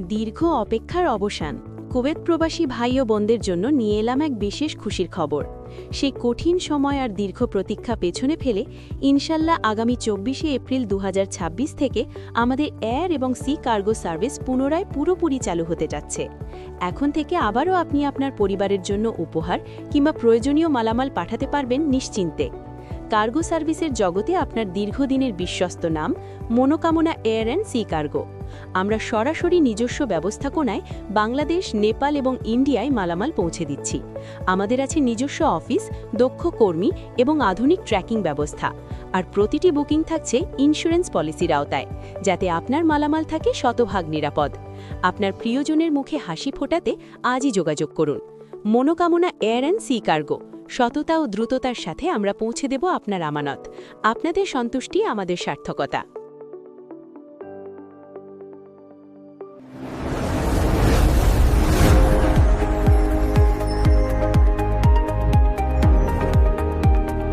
দীর্ঘ অপেক্ষার অবসান। কুয়েত প্রবাসী ভাই ও বোনদের জন্য নিয়ে এলাম এক বিশেষ খুশির খবর। সেই কঠিন সময় আর দীর্ঘ প্রতীক্ষা পেছনে ফেলে ইনশাল্লাহ আগামী ২৪শে এপ্রিল ২০২৬ থেকে আমাদের এয়ার এবং সি কার্গো সার্ভিস পুনরায় পুরোপুরি চালু হতে যাচ্ছে। এখন থেকে আবারও আপনি আপনার পরিবারের জন্য উপহার কিংবা প্রয়োজনীয় মালামাল পাঠাতে পারবেন নিশ্চিন্তে। কার্গো সার্ভিসের জগতে আপনার দীর্ঘদিনের বিশ্বস্ত নাম মনোকামনা এয়ার অ্যান্ড সি কার্গো। আমরা সরাসরি নিজস্ব ব্যবস্থাপনায় বাংলাদেশ, নেপাল এবং ইন্ডিয়ায় মালামাল পৌঁছে দিচ্ছি। আমাদের আছে নিজস্ব অফিস, দক্ষ কর্মী এবং আধুনিক ট্র্যাকিং ব্যবস্থা। আর প্রতিটি বুকিং থাকছে ইন্স্যুরেন্স পলিসির আওতায়, যাতে আপনার মালামাল থাকে শতভাগ নিরাপদ। আপনার প্রিয়জনের মুখে হাসি ফোটাতে আজই যোগাযোগ করুন। মনোকামনা এয়ার অ্যান্ড সি কার্গো। সততা ও দ্রুততার সাথে আমরা পৌঁছে দেব আপনার আমানত। আপনাদের সন্তুষ্টি আমাদের সার্থকতা।